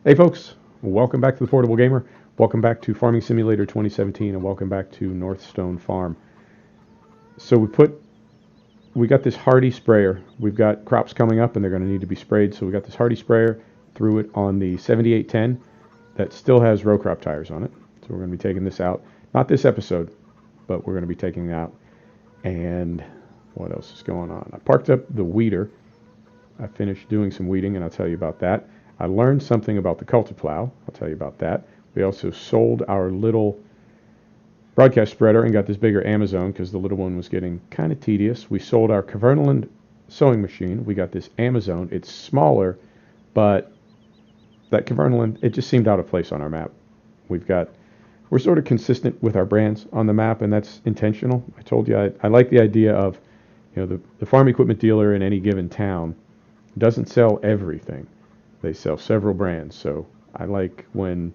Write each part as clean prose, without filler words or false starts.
Hey folks, welcome back to the Portable Gamer. Welcome back to Farming Simulator 2017 and welcome back to Northstone Farm. So we got this hardy sprayer. We've got crops coming up and they're going to need to be sprayed. So we got this hardy sprayer, threw it on the 7810 that still has row crop tires on it. So we're going to be taking this out. Not this episode, but we're going to be taking it out. And what else is going on? I parked up the weeder. I finished doing some weeding and I'll tell you about that. I learned something about the Cultiplow. I'll tell you about that. We also sold our little broadcast spreader and got this bigger Amazon because the little one was getting kind of tedious. We sold our Cavernaland sewing machine. We got this Amazon. It's smaller, but that Cavernaland, it just seemed out of place on our map. We're sort of consistent with our brands on the map, and that's intentional. I told you I like the idea of, the farm equipment dealer in any given town doesn't sell everything. They sell several brands, so I like when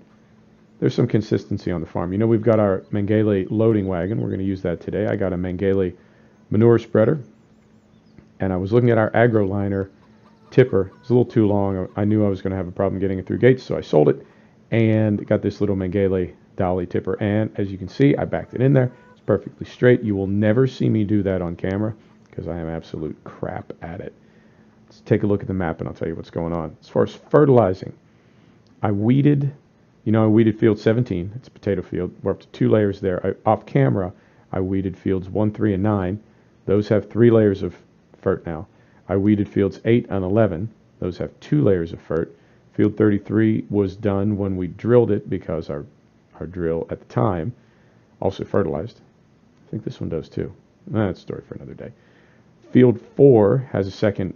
there's some consistency on the farm. We've got our Mengele loading wagon. We're going to use that today. I got a Mengele manure spreader, and I was looking at our AgroLiner tipper. It's a little too long. I knew I was going to have a problem getting it through gates, so I sold it and got this little Mengele dolly tipper. And as you can see, I backed it in there. It's perfectly straight. You will never see me do that on camera because I am absolute crap at it. Let's take a look at the map and I'll tell you what's going on. As far as fertilizing, I weeded field 17. It's a potato field. We're up to 2 layers there. Off camera, I weeded fields 1, 3, and 9. Those have 3 layers of fert now. I weeded fields 8 and 11. Those have 2 layers of fert. Field 33 was done when we drilled it because our drill at the time also fertilized. I think this one does too. That's a story for another day. Field 4 has a second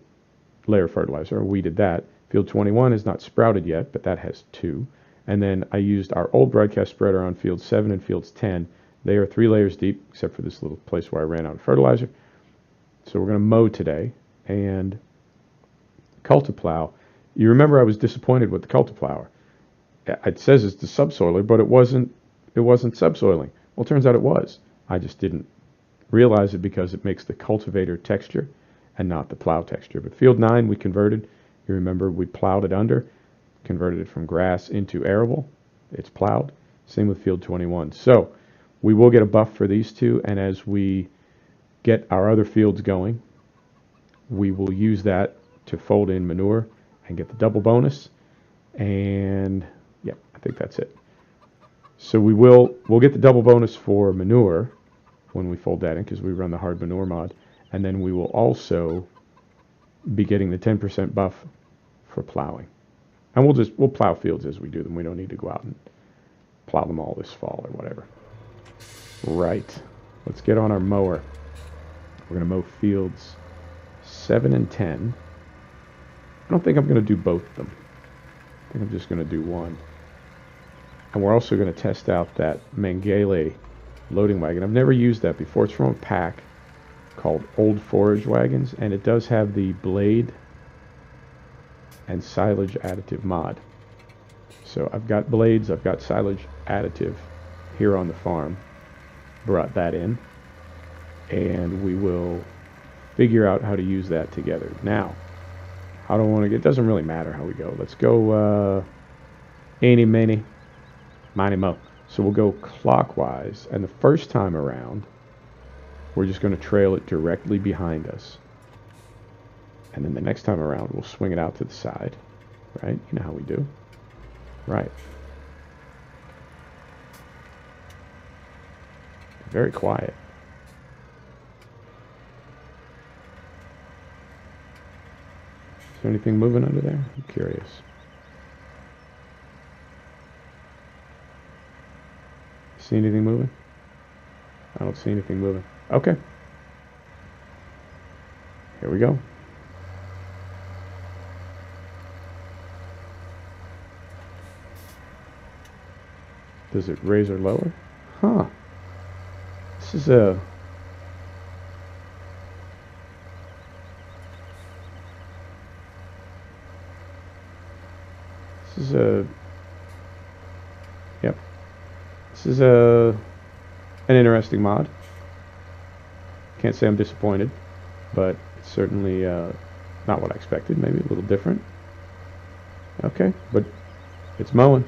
layer fertilizer. I weeded that. Field 21 is not sprouted yet, but that has 2. And then I used our old broadcast spreader on field 7 and fields 10. They are 3 layers deep, except for this little place where I ran out of fertilizer. So we're going to mow today. And Cultiplow, you remember I was disappointed with the Cultiplower. It says it's the subsoiler, but it wasn't subsoiling. Well, it turns out it was. I just didn't realize it because it makes the cultivator texture and not the plow texture. But field 9 we converted. You remember we plowed it under, converted it from grass into arable. It's plowed. Same with field 21. So we will get a buff for these two, and as we get our other fields going, we will use that to fold in manure and get the double bonus. And yeah, I think that's it. So we'll get the double bonus for manure when we fold that in because we run the hard manure mod. And then we will also be getting the 10% buff for plowing. And we'll plow fields as we do them. We don't need to go out and plow them all this fall or whatever. Right. Let's get on our mower. We're going to mow fields 7 and 10. I don't think I'm going to do both of them. I think I'm just going to do one. And we're also going to test out that Mengele loading wagon. I've never used that before. It's from a pack called Old Forage Wagons, and it does have the blade and silage additive mod. So I've got blades, I've got silage additive here on the farm. Brought that in, and we will figure out how to use that together. Now, I don't want to get, it doesn't really matter how we go. Let's go eeny, meeny, miny, mo. So we'll go clockwise, and the first time around, we're just going to trail it directly behind us. And then the next time around, we'll swing it out to the side. Right? You know how we do. Right. Very quiet. Is there anything moving under there? I'm curious. See anything moving? I don't see anything moving. Okay. Here we go. Does it raise or lower? Huh. This is a... Yep. This is an interesting mod. Can't say I'm disappointed, but it's certainly not what I expected. Maybe a little different. Okay, but It's mowing.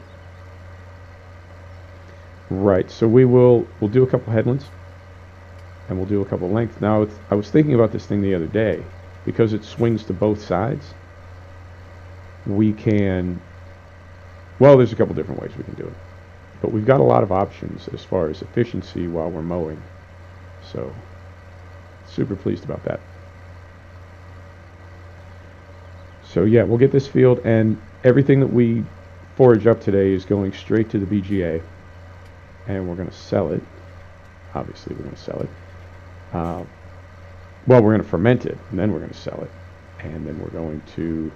Right, so we'll do a couple headlands, and we'll do a couple lengths. Now, I was thinking about this thing the other day. Because it swings to both sides, we can... Well, there's a couple different ways we can do it. But we've got a lot of options as far as efficiency while we're mowing. So, super pleased about that. So yeah, we'll get this field, and everything that we forage up today is going straight to the BGA. And we're going to sell it. Obviously, we're going to sell it. Well, we're going to ferment it, and then we're going to sell it. And then we're going to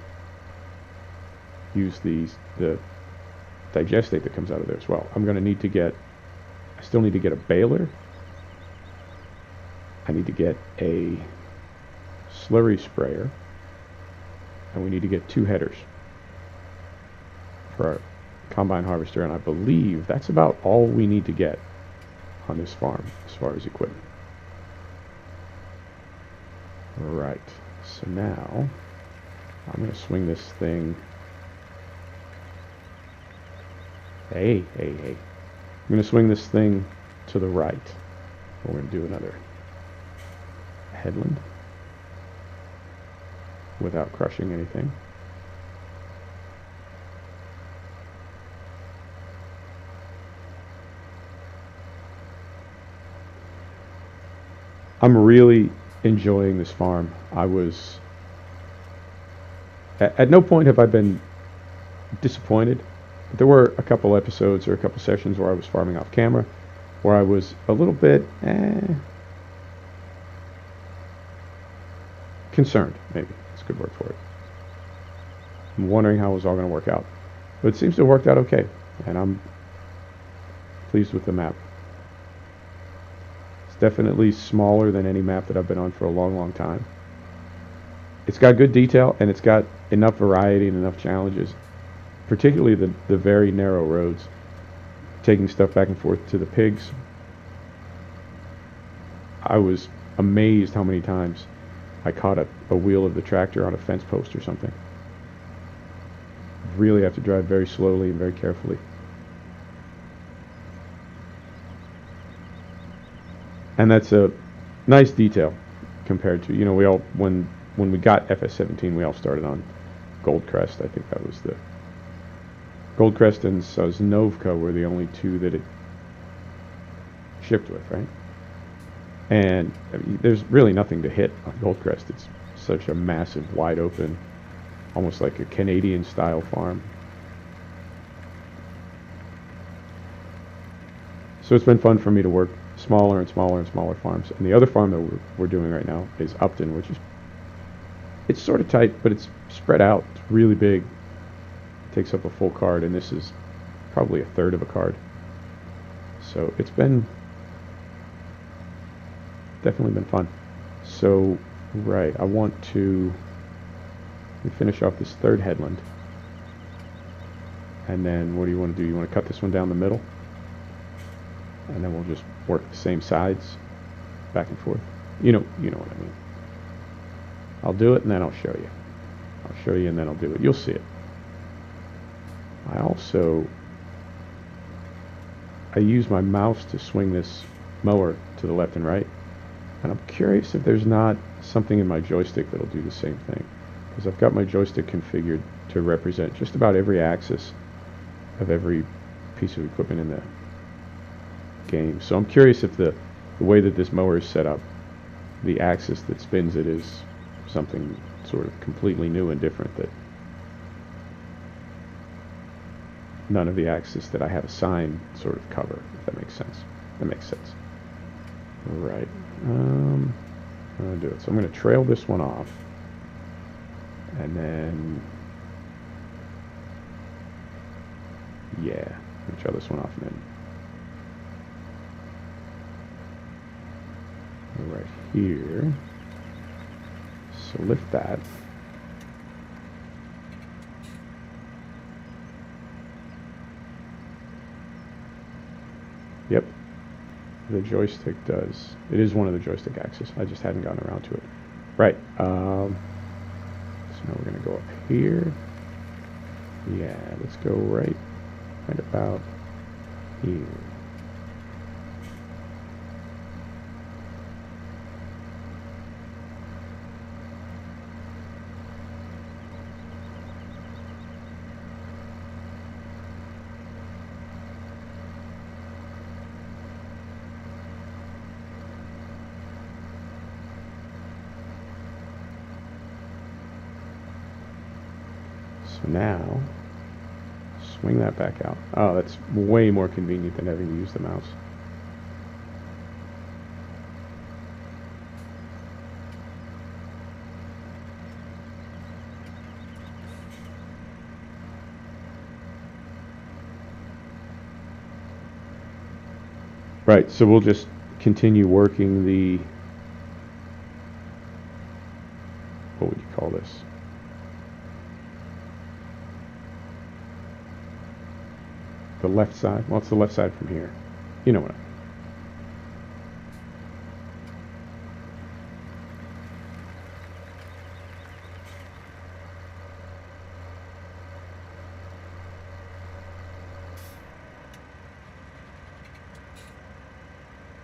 use the digestate that comes out of there as well. I'm going to need to get... I still need to get a baler. I need to get a slurry sprayer. And we need to get 2 headers for our combine harvester, and I believe that's about all we need to get on this farm as far as equipment. Right, so now I'm going to swing this thing. Hey. I'm going to swing this thing to the right. We're going to do another headland without crushing anything. I'm really enjoying this farm. I was... At no point have I been disappointed. There were a couple episodes or a couple sessions where I was farming off camera, where I was a little bit concerned, maybe. That's a good word for it. I'm wondering how it was all going to work out. But it seems to have worked out okay, and I'm pleased with the map. It's definitely smaller than any map that I've been on for a long time. It's got good detail, and it's got enough variety and enough challenges, particularly the very narrow roads, taking stuff back and forth to the pigs. I was amazed how many times I caught a wheel of the tractor on a fence post or something. Really have to drive very slowly and very carefully. And that's a nice detail compared to, you know, we all, when we got FS17, we all started on Goldcrest. I think that was the Goldcrest and Sosnovka were the only two that it shipped with, right? And I mean, there's really nothing to hit on Goldcrest. It's such a massive, wide open, almost like a Canadian style farm. So it's been fun for me to work smaller and smaller and smaller farms. And the other farm that we're doing right now is Upton, which is, it's sort of tight, but it's spread out. It's really big. It takes up a full card, and this is probably a third of a card. So it's been definitely been fun. So, right, I want to finish off this third headland. And then what do you want to do? You want to cut this one down the middle? And then we'll just work the same sides back and forth. You know what I mean. I'll do it and then I'll show you. I'll show you and then I'll do it. You'll see it. I use my mouse to swing this mower to the left and right. And I'm curious if there's not something in my joystick that'll do the same thing. Because I've got my joystick configured to represent just about every axis of every piece of equipment in the game. So I'm curious if the way that this mower is set up, the axis that spins it is something sort of completely new and different that none of the axis that I have assigned sort of cover, if that makes sense. That makes sense. Right. I'm going to do it. So I'm going to trail this one off. And then, yeah, I'm going to trail this one off and then right here. So lift that. Yep. The joystick does. It is one of the joystick axes. I just hadn't gotten around to it. Right. So now we're going to go up here. Yeah, let's go right about here. So now, swing that back out. Oh, that's way more convenient than having to use the mouse. Right, so we'll just continue working the, what would you call this? The left side? Well, it's the left side from here. You know what I mean.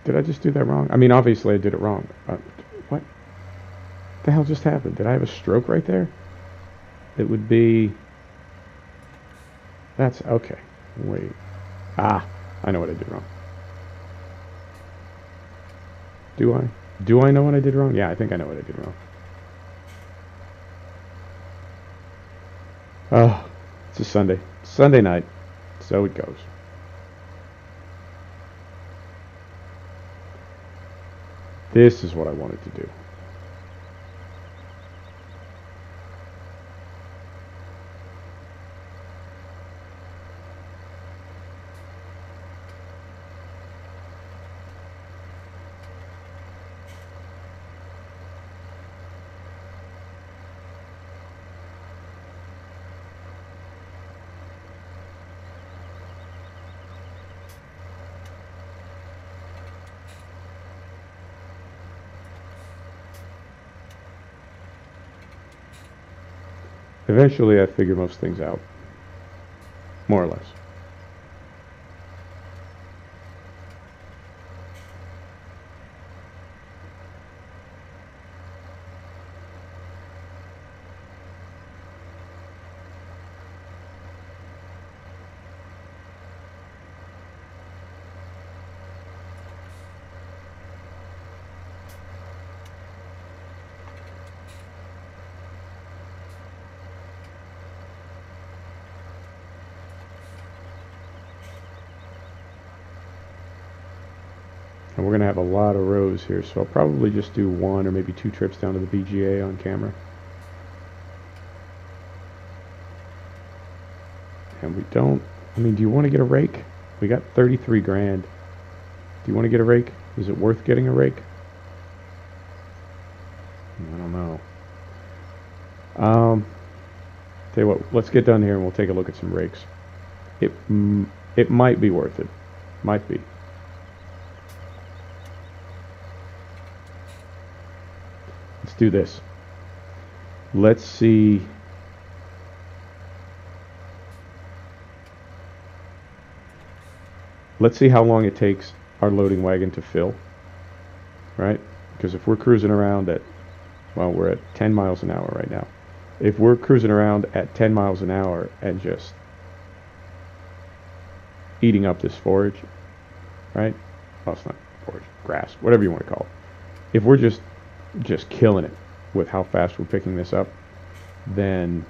Did I just do that wrong? I mean, obviously I did it wrong. What the hell just happened? Did I have a stroke right there? It would be... That's... Okay. Wait. Ah, I know what I did wrong. Do I? Do I know what I did wrong? Yeah, I think I know what I did wrong. Oh, it's a Sunday. Sunday night. So it goes. This is what I wanted to do. Eventually I figure most things out. More or less. And we're going to have a lot of rows here, so I'll probably just do one or maybe two trips down to the BGA on camera. And we don't... I mean, do you want to get a rake? We got 33 grand. Do you want to get a rake? Is it worth getting a rake? I don't know. Tell you what, let's get done here and we'll take a look at some rakes. It might be worth it. Might be. Let's do this. Let's see. Let's see how long it takes our loading wagon to fill. Right? Because if we're cruising around at, well, we're at 10 miles an hour right now. If we're cruising around at 10 miles an hour and just eating up this forage, right? Well, it's not forage, grass, whatever you want to call it. If we're just killing it with how fast we're picking this up, then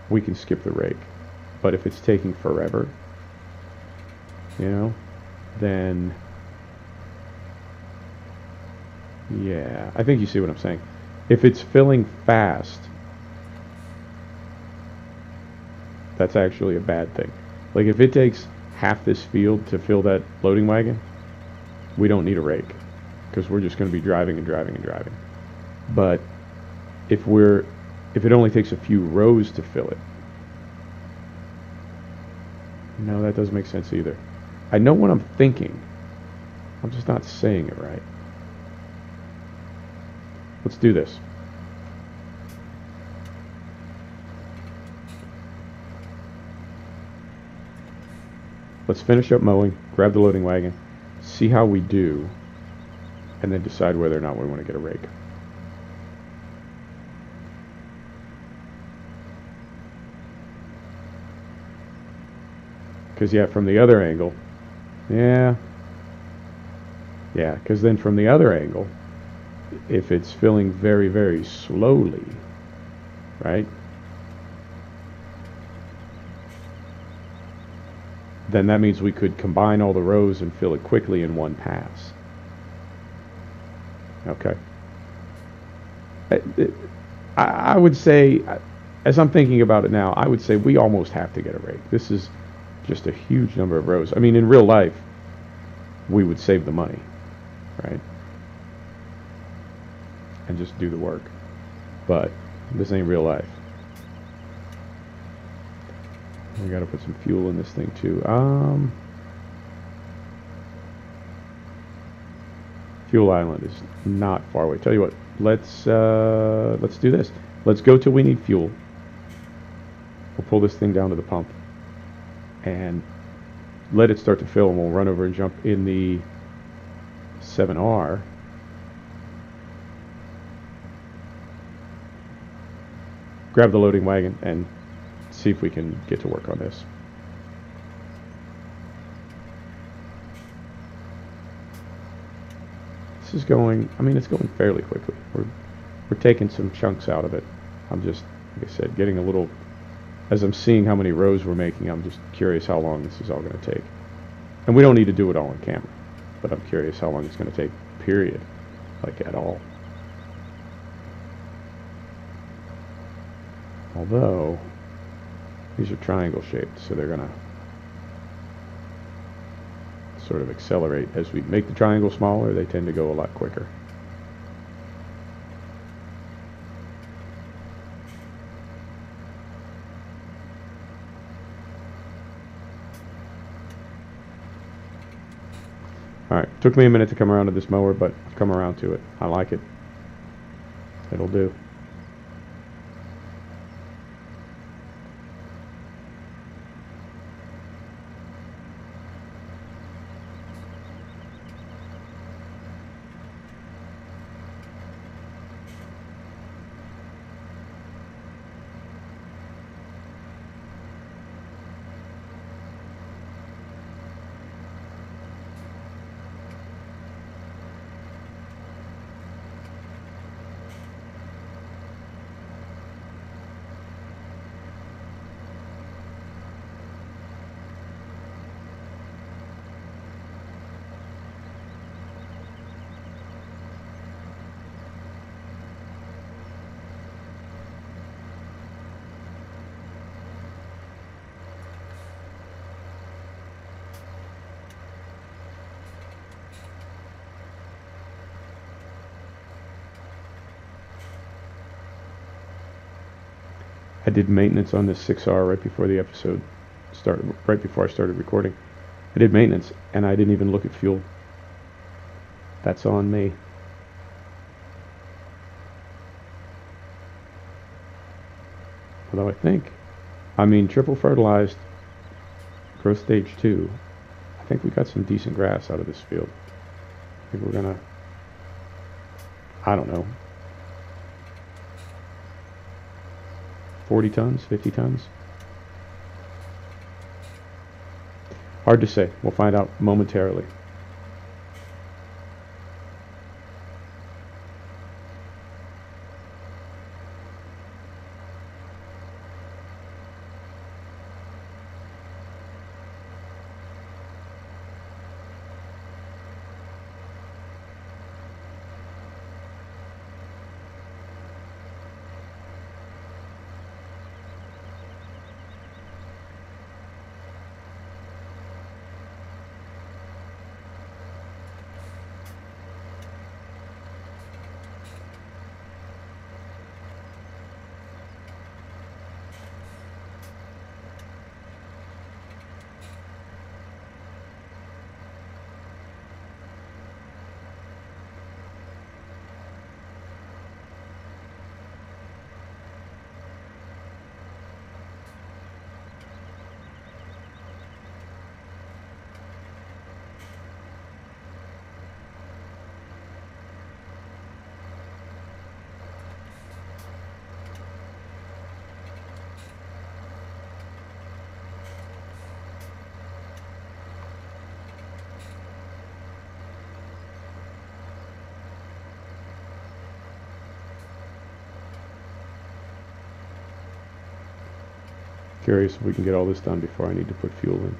we can skip the rake. But if it's taking forever, you know, then yeah, I think you see what I'm saying. If it's filling fast, that's actually a bad thing. Like if it takes half this field to fill that loading wagon, we don't need a rake because we're just going to be driving and driving and driving. But if it only takes a few rows to fill it, no, that doesn't make sense either. I know what I'm thinking. I'm just not saying it right. Let's do this. Let's finish up mowing, grab the loading wagon, see how we do, and then decide whether or not we want to get a rake. Because, yeah, from the other angle, yeah, because then from the other angle, if it's filling very, very slowly, right, then that means we could combine all the rows and fill it quickly in one pass. Okay. I would say, as I'm thinking about it now, I would say we almost have to get a rake. This is just a huge number of rows. I mean, in real life, we would save the money, right? And just do the work. But this ain't real life. We gotta put some fuel in this thing too. Fuel island is not far away. Tell you what, let's do this. Let's go till we need fuel. We'll pull this thing down to the pump and let it start to fill, and we'll run over and jump in the 7R. Grab the loading wagon and see if we can get to work on this. This is going, I mean, it's going fairly quickly. We're taking some chunks out of it. I'm just, like I said, getting a little, as I'm seeing how many rows we're making, I'm just curious how long this is all going to take. And we don't need to do it all on camera, but I'm curious how long it's going to take, period, like at all. Although, these are triangle shaped, so they're going to sort of accelerate. As we make the triangle smaller, they tend to go a lot quicker. Alright, took me a minute to come around to this mower, but I've come around to it. I like it. It'll do. I did maintenance on this 6R right before the episode started, right before I started recording. I did maintenance, and I didn't even look at fuel. That's on me. Although I mean, triple fertilized, growth stage 2, I think we got some decent grass out of this field. I think we're gonna, I don't know, 40 tons, 50 tons? Hard to say. We'll find out momentarily. Curious if we can get all this done before I need to put fuel in.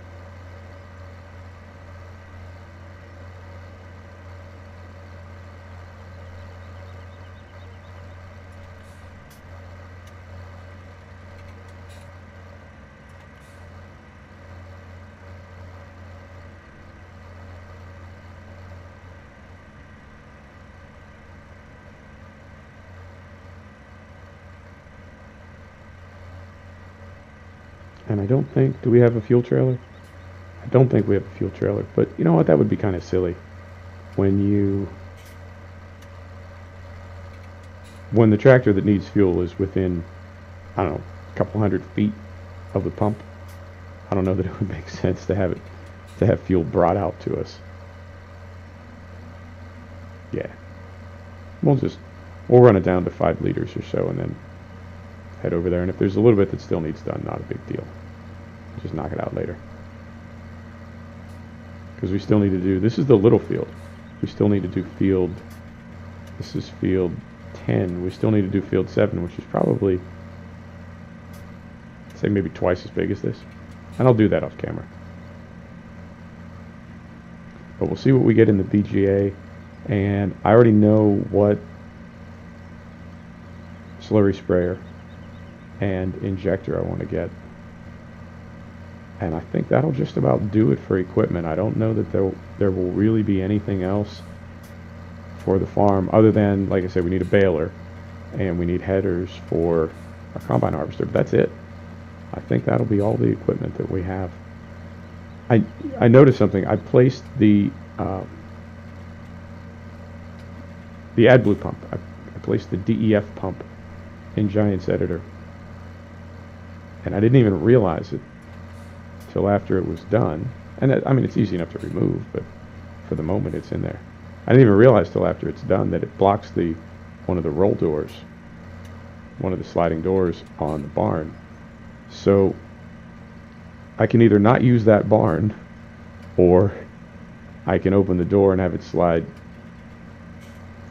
And I don't think, do we have a fuel trailer? I don't think we have a fuel trailer, but you know what, that would be kind of silly. When the tractor that needs fuel is within, I don't know, a couple hundred feet of the pump, I don't know that it would make sense to have fuel brought out to us. Yeah. We'll run it down to 5 liters or so and then head over there. And if there's a little bit that still needs done, not a big deal. Just knock it out later. Because we still need to do, this is the little field. We still need to do field, this is field 10. We still need to do field 7, which is probably, say maybe twice as big as this. And I'll do that off camera. But we'll see what we get in the BGA. And I already know what slurry sprayer and injector I want to get. And I think that'll just about do it for equipment. I don't know that there will really be anything else for the farm other than, like I said, we need a baler and we need headers for a combine harvester, but that's it. I think that'll be all the equipment that we have. I noticed something. I placed the AdBlue pump. I placed the DEF pump in Giant's Editor, and I didn't even realize it till after it was done. And that, I mean, it's easy enough to remove, but for the moment it's in there. I didn't even realize till after it's done that it blocks one of the roll doors, one of the sliding doors on the barn. So I can either not use that barn, or I can open the door and have it slide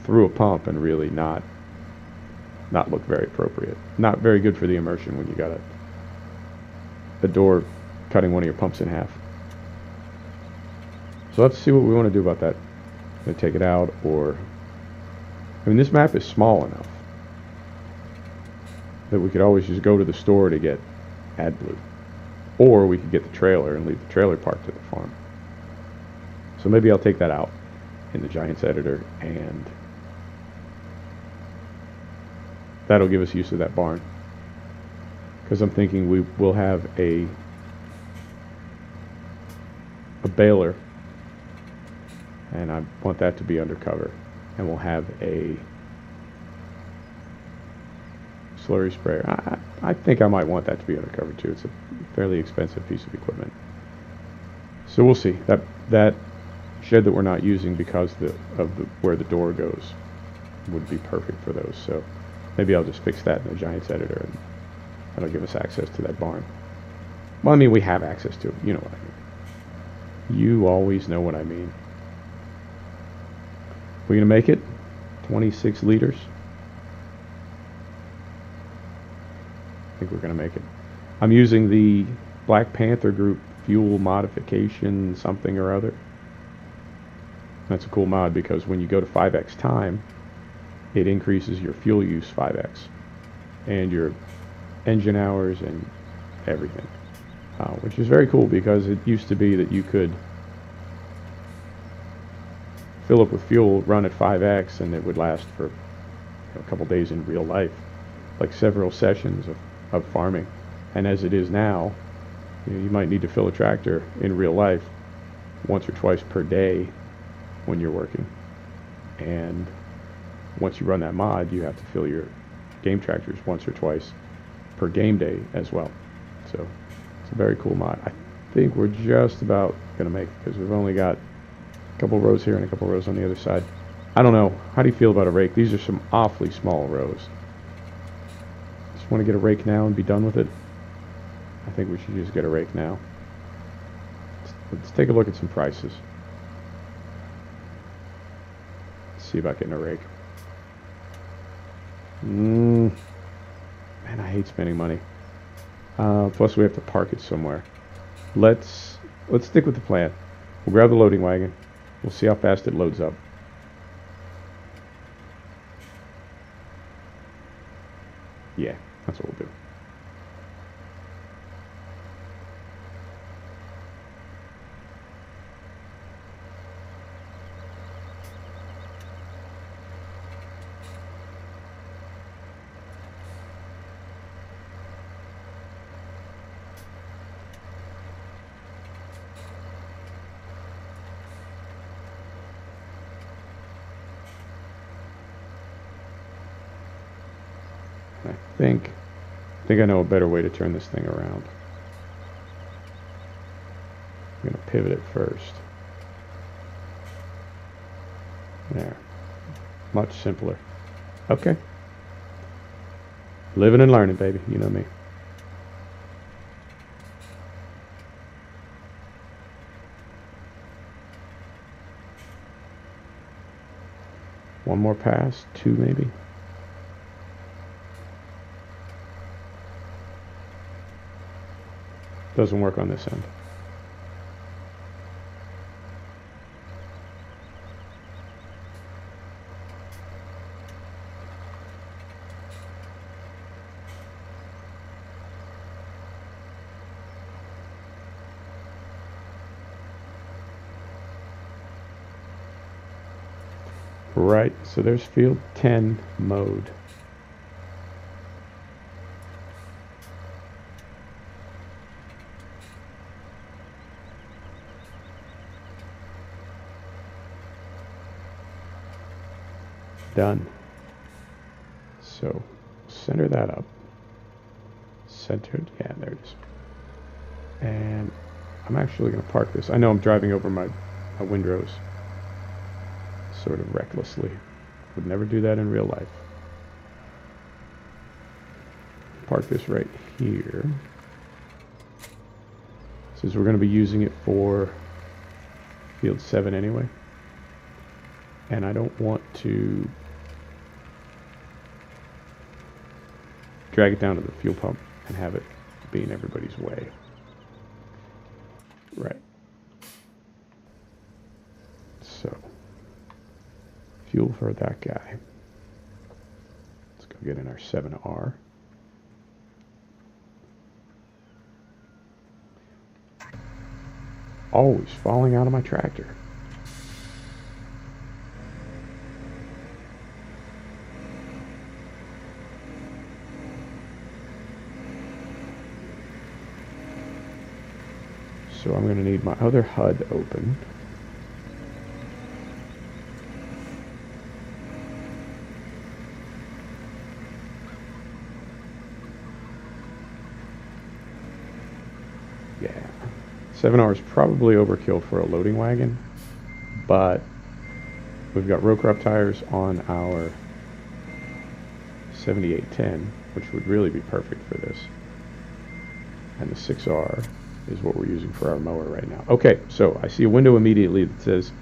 through a pump and really not look very appropriate. Not very good for the immersion when you got a door cutting one of your pumps in half. So let's see what we want to do about that. I'm going to take it out, or I mean, this map is small enough that we could always just go to the store to get AdBlue, or we could get the trailer and leave the trailer parked at the farm. So maybe I'll take that out in the Giant's Editor, and that'll give us use of that barn, because I'm thinking we will have a baler, and I want that to be undercover, and we'll have a slurry sprayer. I think I might want that to be undercover too. It's a fairly expensive piece of equipment. So we'll see. That shed that we're not using because of where the door goes would be perfect for those. So maybe I'll just fix that in the Giant's Editor, and that'll give us access to that barn. Well, I mean, we have access to it. You know what I mean. You always know what I mean. We're going to make it 26 liters. I think we're going to make it. I'm using the Black Panther Group fuel modification something or other. That's a cool mod because when you go to 5x time, it increases your fuel use 5x and your engine hours and everything, which is very cool because it used to be that you could fill up with fuel, run at 5x, and it would last for a couple days in real life, like several sessions of farming. And as it is now, you might need to fill a tractor in real life once or twice per day when you're working. And once you run that mod, you have to fill your game tractors once or twice per game day as well. So it's a very cool mod. I think we're just about going to make it because we've only got a couple rows here and a couple rows on the other side. I don't know. How do you feel about a rake? These are some awfully small rows. Just want to get a rake now and be done with it. I think we should just get a rake now. Let's take a look at some prices. Let's see about getting a rake. Man, I hate spending money. Plus we have to park it somewhere. Let's stick with the plan. We'll grab the loading wagon. We'll see how fast it loads up. Yeah, that's what we'll do. I think I know a better way to turn this thing around. I'm going to pivot it first. There. Much simpler. Okay. Living and learning, baby. You know me. One more pass. 2 maybe. Doesn't work on this end. Right, so there's field 10 mode. Done. So center that up. Centered. Yeah, there it is. And I'm actually going to park this. I know I'm driving over my windrows sort of recklessly. Would never do that in real life. Park this right here. Since we're going to be using it for field 7 anyway. And I don't want to drag it down to the fuel pump and have it be in everybody's way. Right. So, fuel for that guy. Let's go get in our 7R. Always falling out of my tractor. So I'm going to need my other HUD open. Yeah. 7R is probably overkill for a loading wagon, but we've got row crop tires on our 7810, which would really be perfect for this. And the 6R is what we're using for our mower right now. Okay, so I see a window immediately that says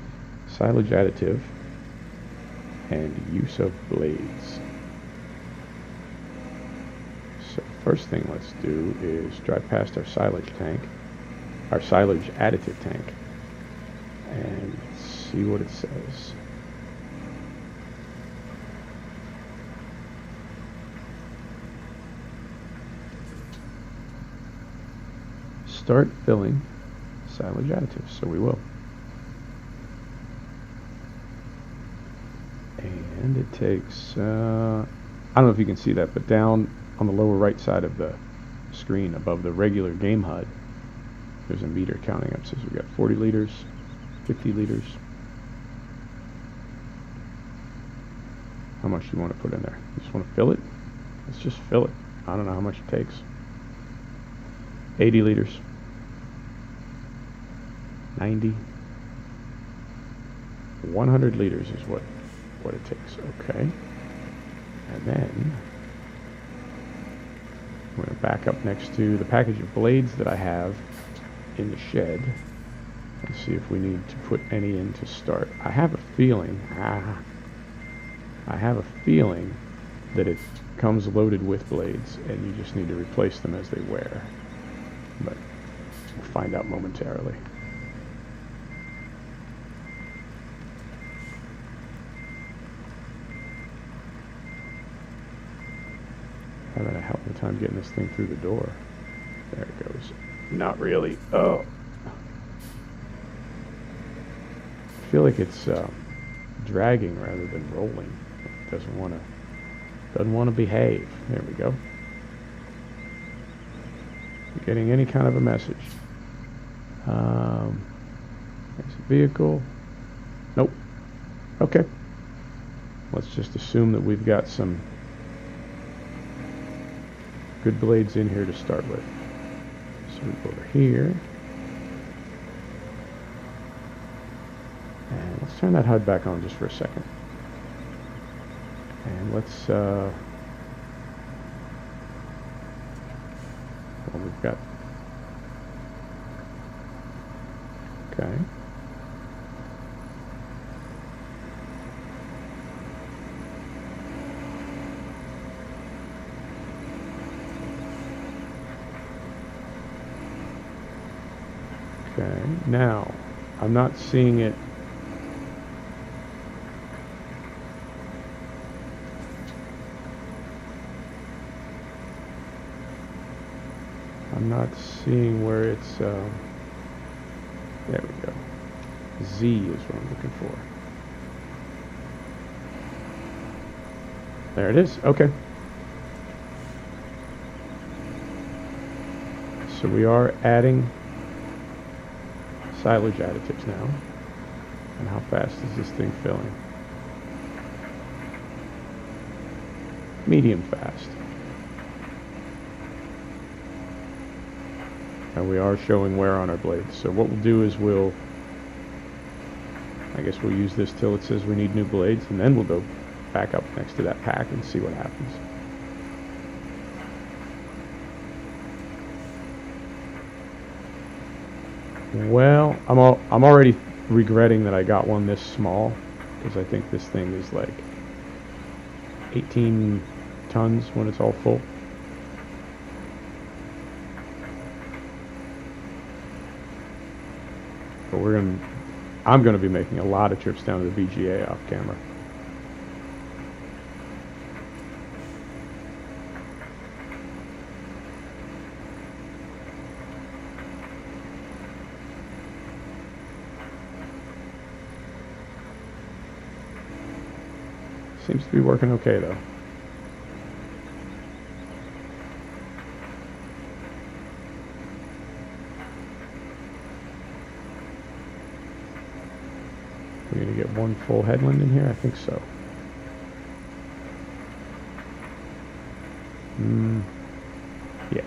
silage additive and use of blades. So first thing let's do is drive past our silage tank, our silage additive tank, and see what it says. Start filling silage additives, so we will. And it takes, I don't know if you can see that, but down on the lower right side of the screen above the regular game HUD, there's a meter counting up. So we've got 40 liters, 50 liters. How much do you want to put in there? You just want to fill it? Let's just fill it. I don't know how much it takes. 80 liters. 90. 100 liters is what it takes. Okay. And then I'm going to back up next to the package of blades that I have in the shed and see if we need to put any in to start. I have a feeling that comes loaded with blades, and you just need to replace them as they wear. But we'll find out momentarily. Having a hell of a time getting this thing through the door. There it goes. Not really. Oh. I feel like it's dragging rather than rolling. It doesn't want to behave. There we go. You're getting any kind of a message. There's a vehicle. Nope. Okay. Let's just assume that we've got some good blades in here to start with. So we go over here. And let's turn that HUD back on just for a second. And let's, well, we've got, okay. Okay, now, I'm not seeing it. I'm not seeing where it's, there we go. Z is what I'm looking for. There it is, okay. So we are adding silage additives now. And how fast is this thing filling? Medium fast. And we are showing wear on our blades. So what we'll do is I guess we'll use this till it says we need new blades, and then we'll go back up next to that pack and see what happens. Well, I'm already regretting that I got one this small, because I think this thing is like 18 tons when it's all full. But I'm gonna be making a lot of trips down to the VGA off camera. Seems to be working okay though. We're going to get one full headland in here? I think so. Yeah.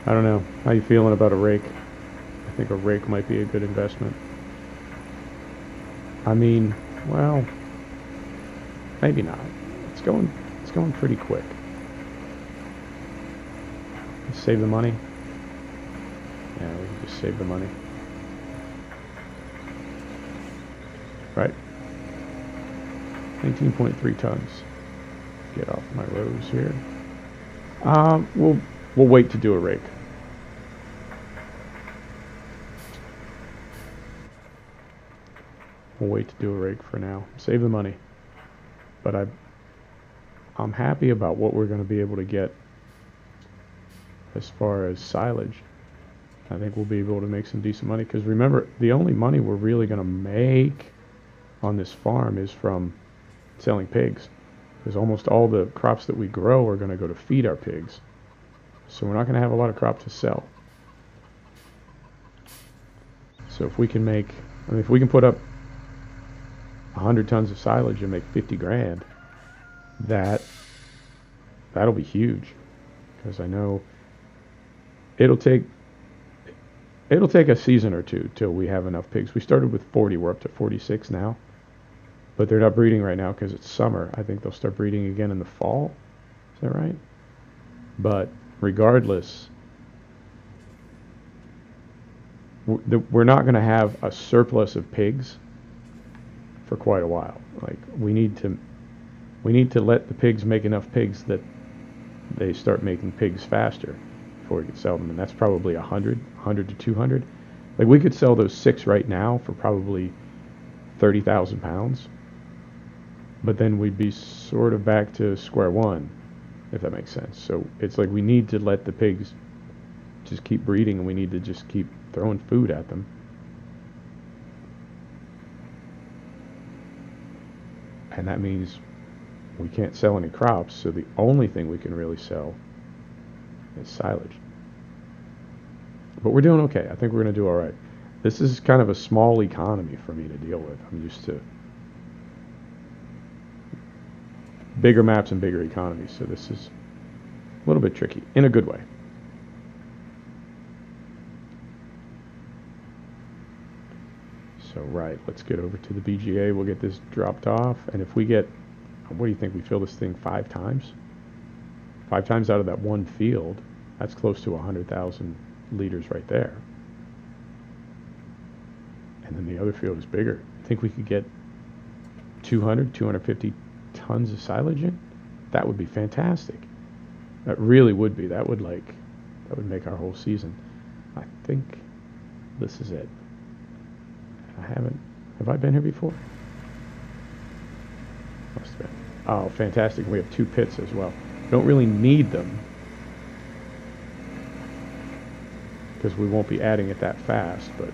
I don't know. How you feeling about a rake? I think a rake might be a good investment. I mean, well, maybe not. It's going pretty quick. Let's save the money. Yeah, we can just save the money. Right. 19.3 tons. Get off my rows here. We'll wait to do a rake. We'll wait to do a rake for now. Save the money. But I'm happy about what we're going to be able to get as far as silage. I think we'll be able to make some decent money, because remember, the only money we're really going to make on this farm is from selling pigs, because almost all the crops that we grow are going to go to feed our pigs. So we're not going to have a lot of crop to sell. So if we can make, I mean, if we can put up 100 tons of silage and make 50 grand, that'll be huge, because I know it'll take It'll take a season or two till we have enough pigs. We started with 40. We're up to 46 now. But they're not breeding right now because it's summer. I think they'll start breeding again in the fall. Is that right? But regardless, we're not going to have a surplus of pigs for quite a while. Like we need to let the pigs make enough pigs that they start making pigs faster before we can sell them, and that's probably 100 to 200. Like we could sell those 6 right now for probably 30,000 pounds, but then we'd be sort of back to square one, if that makes sense. So it's like we need to let the pigs just keep breeding, and we need to just keep throwing food at them. And that means we can't sell any crops, so the only thing we can really sell is silage. But we're doing okay. I think we're going to do all right. This is kind of a small economy for me to deal with. I'm used to bigger maps and bigger economies, so this is a little bit tricky, in a good way. So, right, let's get over to the BGA. We'll get this dropped off, and if we get, what do you think, we fill this thing 5 times? 5 times out of that one field, that's close to 100,000 liters right there. And then the other field is bigger. I think we could get 250 tons of silage in. That would be fantastic. That really would be. That would make our whole season. I think this is it. Have I been here before? Must have been. Oh, fantastic. We have 2 pits as well. Don't really need them because we won't be adding it that fast, but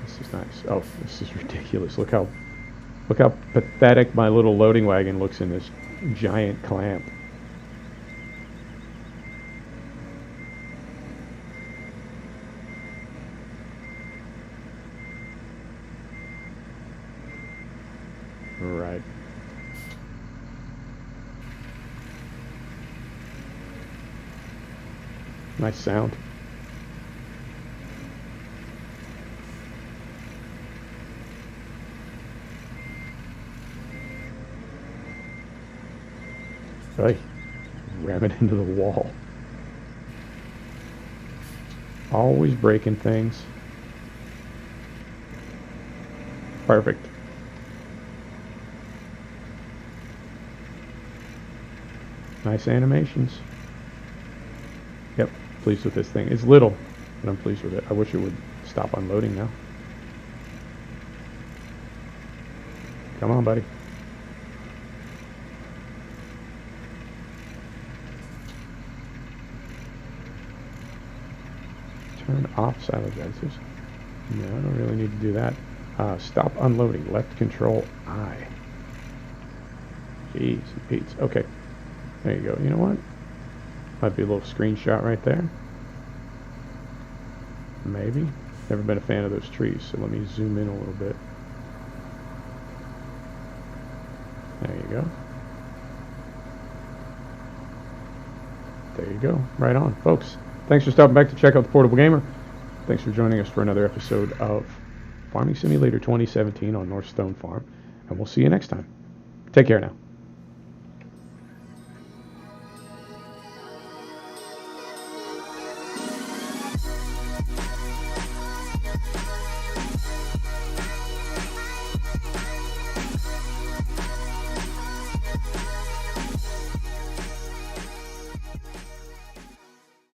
this is nice. Oh, this is ridiculous. Look how pathetic my little loading wagon looks in this giant clamp. Right. Nice sound. Right. Ram it into the wall. Always breaking things. Perfect. Nice animations. Yep, pleased with this thing. It's little, but I'm pleased with it. I wish it would stop unloading now. Come on, buddy. Turn off silage ices. No, I don't really need to do that. Stop unloading. Left control I. Jeez, Pete's. Okay. There you go. You know what? Might be a little screenshot right there. Maybe. Never been a fan of those trees, so let me zoom in a little bit. There you go. There you go. Right on, folks. Thanks for stopping back to check out the Portable Gamer. Thanks for joining us for another episode of Farming Simulator 2017 on North Stone Farm. And we'll see you next time. Take care now.